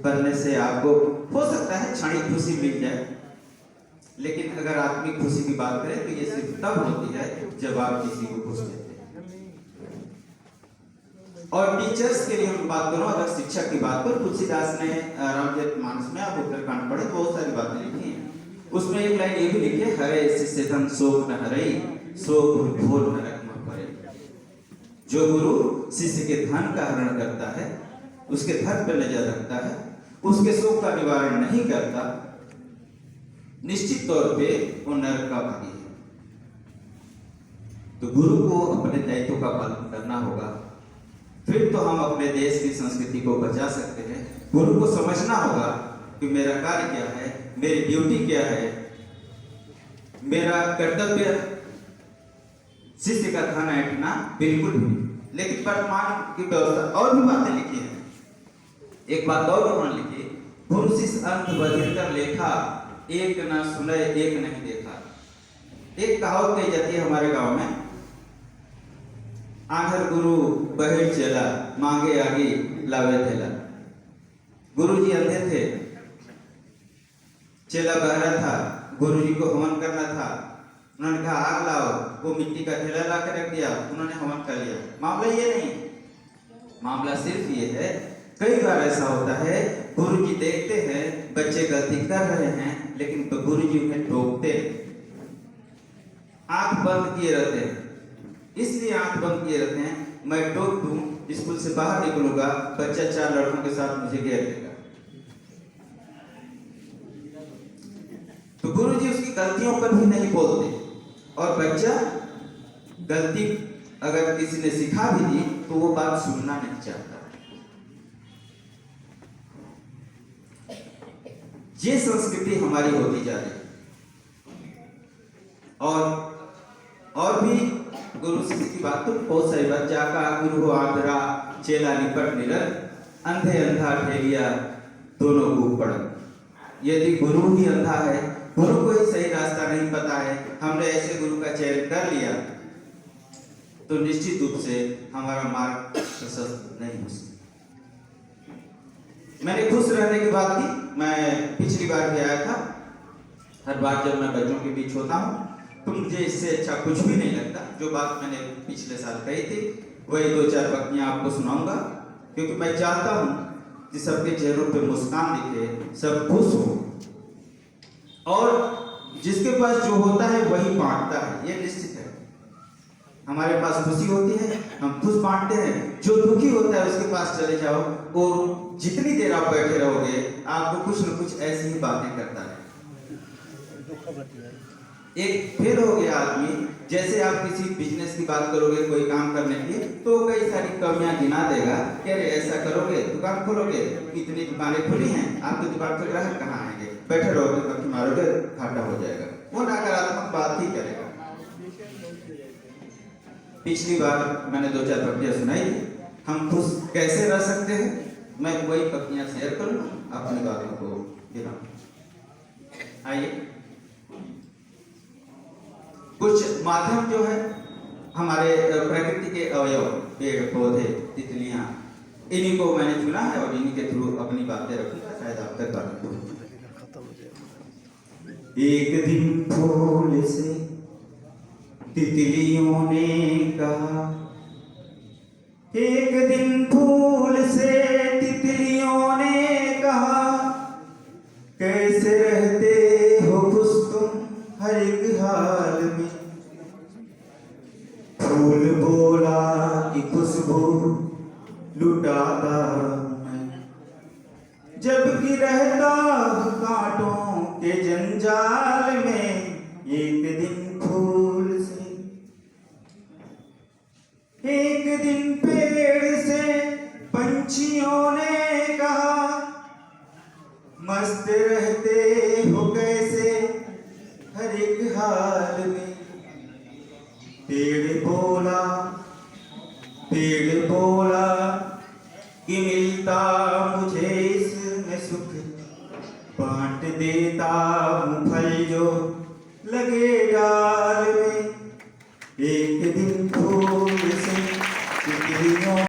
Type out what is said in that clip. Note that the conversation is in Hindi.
बनने से आपको हो सकता है क्षणिक खुशी मिल जाए, लेकिन अगर आत्मिक खुशी की बात करें तो ये सिर्फ तब होती है जब आप किसी को खुश देते हैं। और टीचर्स के लिए हम बात करूं, अगर शिक्षक की बात करूं, तुलसीदास ने रामचरितमानस में आप उत्तरकांड पढ़े, बहुत सारी बातें लिखी हैं। उसमें एक लाइन ये भी लिखी है, हरे शिष्य धन शोक न हरई, सो गुरु घोर नरक में पड़े। जो गुरु शिष्य के धन का हरण करता है, उसके धन पर नजर रखता है, उसके शोक का निवारण नहीं करता, निश्चित तौर पे वो नरक का भागी है। तो गुरु को अपने दायित्व का पालन करना होगा, फिर तो हम अपने देश की संस्कृति को बचा सकते हैं। गुरु को समझना होगा कि मेरा कार्य क्या है, मेरी ड्यूटी क्या है, मेरा कर्तव्य शिष्य का धन ऐंठना बिल्कुल भी नहीं। लेकिन वर्तमान की व्यवस्था और भी बातें लिखी हैं। एक बात और उन्होंने लिखी, गुरु शिष्य अंत बधिर कर लेखा, एक न सुने एक नहीं देखा। एक कहावत कही जाती है हमारे गांव में, आंधर गुरु बहिर चला, मांगे आगे लावे थेला। गुरुजी अंधे थे, चेला बहरा था, गुरुजी को हवन करना था, उन्होंने कहा आग लाओ, वो मिट्टी का थैला ला कर रख दिया, उन्होंने हवन कर लिया। मामला ये नहीं, मामला सिर्फ ये है, कई बार ऐसा होता है गुरुजी देखते हैं बच्चे गलती कर रहे हैं, लेकिन गुरुजी उन्हें टोकते, आंख बंद किए रहते हैं। इसलिए आंख बंद किए रहते हैं, मैं टोक दूं, स्कूल से बाहर निकलूंगा, बच्चा 4 लड़कों के साथ मुझे घेर लेगा। तो गुरुजी उसकी गलतियों पर भी नहीं बोलते, और बच्चा गलती अगर किसी ने सिखा भी दी तो वो बात सुनना नहीं चाहता। ये संस्कृति हमारी होती जा रही है। और भी गुरु शिष्य की बात तो बहुत सारी बात, जाका गुरु हो आदरा, चेला निपट निरर, अंधे अंधा ठेलिया, दोनों को पड़। यदि गुरु ही अंधा है, गुरु को ही सही रास्ता नहीं पता है, हमने ऐसे गुरु का चयन कर लिया, तो निश्चित रूप से हमारा मार्ग प्रशस्त नहीं हो सकता। मैंने खुश रहने की बात की, मैं पिछली बार भी आया था। हर बार जब मैं बच्चों के बीच होता हूँ तो मुझे इससे अच्छा कुछ भी नहीं लगता। जो बात मैंने पिछले साल कही थी वही 2-4 पंक्तियां आपको सुनाऊंगा, क्योंकि मैं चाहता हूं कि सबके चेहरों पे मुस्कान दिखे, सब खुश हो, और जिसके पास जो होता है वही बांटता है, ये निश्चित है। हमारे पास खुशी होती है, हम खुश बांटते हैं। जो दुखी होता है उसके पास चले जाओ, और जितनी देर आप बैठे रहोगे आपको कुछ न कुछ ऐसी ही बातें करता है। एक फिर हो गया आदमी, जैसे आप किसी बिजनेस की बात करोगे, कोई काम करने की, तो कई सारी कमियां गिना देगा कि अरे ऐसा करोगे, दुकान खोलोगे, इतनी दुकानें खुली हैं, आपकी दुकान पर ग्राहक कहाँ आएंगे, बैठे रहोगे, पक्की मारोगे, घाटा हो जाएगा। वो नकारात्मक बात ही करेगा। पिछली बार मैंने 2-4 पक्तियां सुनाई थी, हम खुश कैसे रह सकते हैं, मैं वही पक्तियां शेयर करूंगा, अपनी बातों को गिनाऊंगा। आइए, कुछ माध्यम जो है हमारे प्रकृति के अवयव, पेड़ पौधे, तितलियां, इन्हीं को मैंने चुना है और इन्हीं के थ्रू अपनी बातें रखूंगा, शायद आप तक बात हो। एक दिन फूल से तितलियों ने कहा, एक दिन फूल से तितलियों ने कहा, कैसे रहते हो खुश तुम हर एक हाल में। फूल बोला कि खुशबू लुटाता मैं, जबकि रहता हूँ कांटों के जंजाल में। एक दिन फूल से, एक दिन पेड़ से पंछियों ने कहा, मस्त रहते हो कैसे हर एक हाल में। पेड़ बोला कि मिलता मुझे इसमें सुख, बांट देता हूँ फल जो